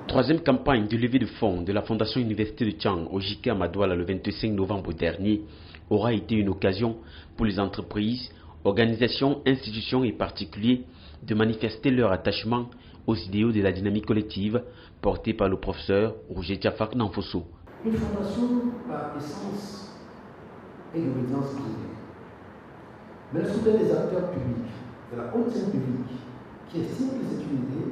Troisième campagne de levée de fonds de la Fondation Université de Tchang au JK à Madouala le 25 novembre dernier aura été une occasion pour les entreprises, organisations, institutions et particuliers de manifester leur attachement aux idéaux de la dynamique collective portée par le professeur Roger Diafak Nanfosso. Une fondation, par essence, est d'obédience privée. Mais le soutien des acteurs publics, de la haute scène publique, qui estiment que c'est une idée,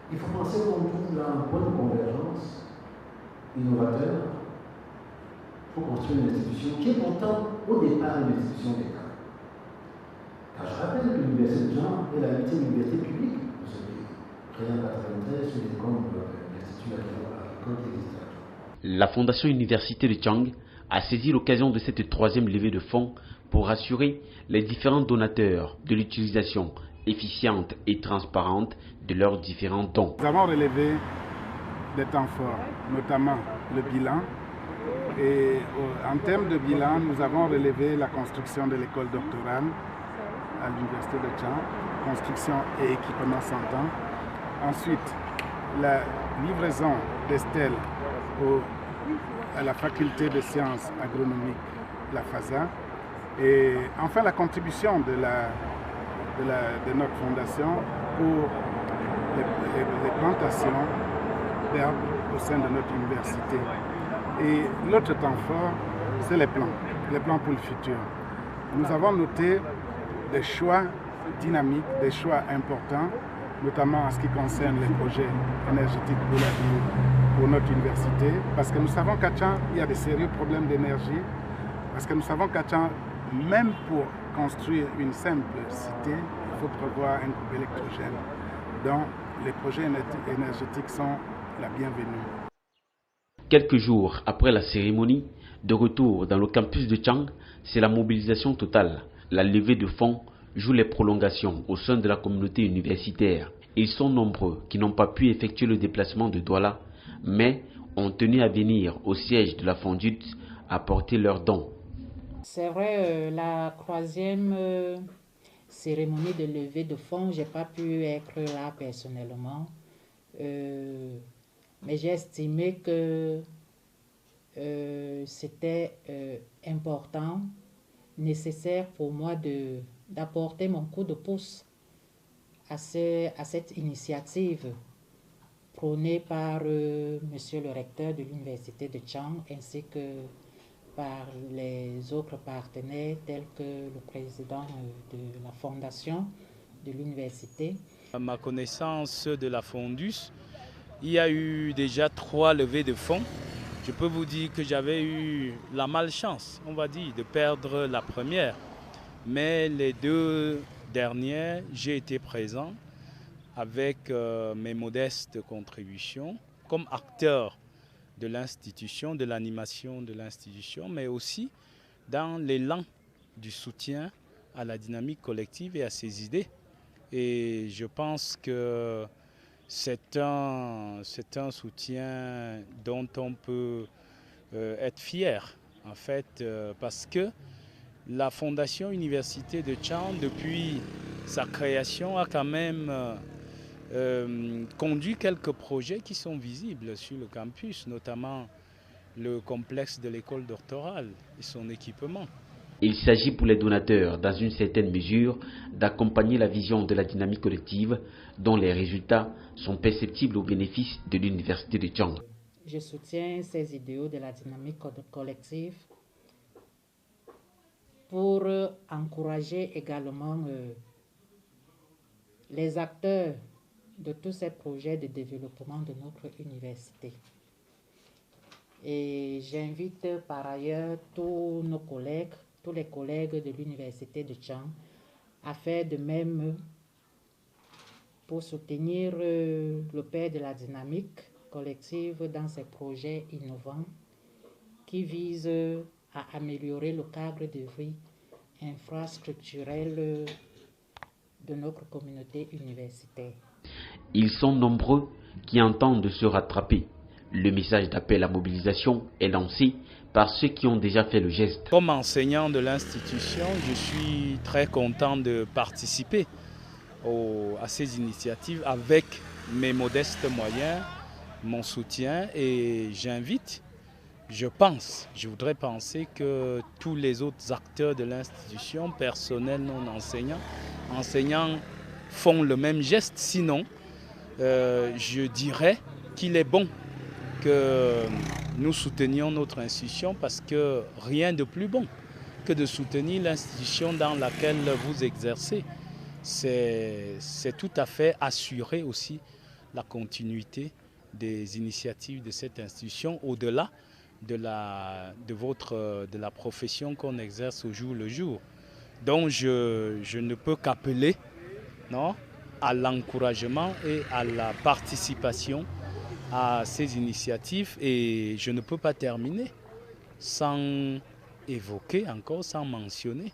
il faut penser qu'on trouve là un point de convergence innovateur pour construire une institution qui est pourtant au départ une institution d'État. Car je rappelle que l'Université de Tchang est la 8e université publique de ce pays, créée en 1993 sur les comptes de l'Institut agricole qui existe. La Fondation Université de Tchang a saisi l'occasion de cette troisième levée de fonds pour rassurer les différents donateurs de l'utilisation efficiente et transparente de leurs différents dons. Nous avons relevé des temps forts, notamment le bilan. Et en termes de bilan, nous avons relevé la construction de l'école doctorale à l'Université de Tchang, construction et équipement 100 ans. Ensuite, la livraison des stèles à la faculté de sciences agronomiques, la FASA. Et enfin, la contribution de notre fondation pour les plantations d'herbes au sein de notre université. Et l'autre temps fort, c'est les plans pour le futur. Nous avons noté des choix dynamiques, des choix importants, notamment en ce qui concerne les projets énergétiques pour l'avenir pour notre université, parce que nous savons qu'à Tchang, il y a des sérieux problèmes d'énergie, parce que nous savons qu'à Tchang, même pour construire une simple cité, il faut prévoir un groupe électrogène. Donc, les projets énergétiques sont la bienvenue. Quelques jours après la cérémonie de retour dans le campus de Tchang, c'est la mobilisation totale. La levée de fonds joue les prolongations au sein de la communauté universitaire. Ils sont nombreux qui n'ont pas pu effectuer le déplacement de Douala, mais ont tenu à venir au siège de la Fondut apporter leurs dons. C'est vrai, la troisième cérémonie de levée de fonds, je n'ai pas pu être là personnellement, mais j'ai estimé que c'était important, nécessaire pour moi d'apporter mon coup de pouce à cette initiative prônée par monsieur le recteur de l'université de Tchang ainsi que par les autres partenaires tels que le président de la fondation de l'université. À ma connaissance de la Fondus, il y a eu déjà 3 levées de fonds. Je peux vous dire que j'avais eu la malchance, on va dire, de perdre la première. Mais les 2 dernières, j'ai été présent avec mes modestes contributions comme acteur de l'institution, de l'animation de l'institution, mais aussi dans l'élan du soutien à la dynamique collective et à ses idées. Et je pense que c'est un soutien dont on peut être fier, en fait, parce que la Fondation Université de Tchang, depuis sa création, a quand même conduit quelques projets qui sont visibles sur le campus, notamment le complexe de l'école doctorale et son équipement. Il s'agit pour les donateurs, dans une certaine mesure, d'accompagner la vision de la dynamique collective dont les résultats sont perceptibles au bénéfice de l'Université de Tchang. Je soutiens ces idéaux de la dynamique collective pour encourager également les acteurs de tous ces projets de développement de notre université. Et j'invite par ailleurs tous nos collègues, tous les collègues de l'université de Tchang à faire de même pour soutenir le père de la dynamique collective dans ses projets innovants qui visent à améliorer le cadre de vie infrastructurel de notre communauté universitaire. Ils sont nombreux qui entendent se rattraper. Le message d'appel à mobilisation est lancé par ceux qui ont déjà fait le geste. Comme enseignant de l'institution, je suis très content de participer à ces initiatives avec mes modestes moyens mon soutien et j'invite, je voudrais penser que tous les autres acteurs de l'institution, personnel non enseignants font le même geste. Sinon, je dirais qu'il est bon que nous soutenions notre institution parce que rien de plus bon que de soutenir l'institution dans laquelle vous exercez. C'est tout à fait assurer aussi la continuité des initiatives de cette institution au-delà de la profession qu'on exerce au jour le jour. Donc je ne peux qu'appeler à l'encouragement et à la participation à ces initiatives et je ne peux pas terminer sans évoquer encore, sans mentionner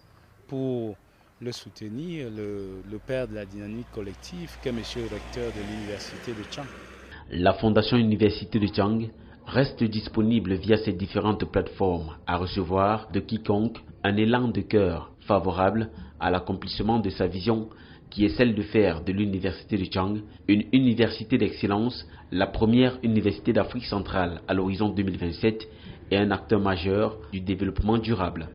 pour le soutenir, le père de la dynamique collective qu'est monsieur le recteur de l'université de Tchang. La Fondation Université de Tchang reste disponible via ses différentes plateformes à recevoir de quiconque un élan de cœur favorable à l'accomplissement de sa vision qui est celle de faire de l'Université de Tchang une université d'excellence, la première université d'Afrique centrale à l'horizon 2027 et un acteur majeur du développement durable.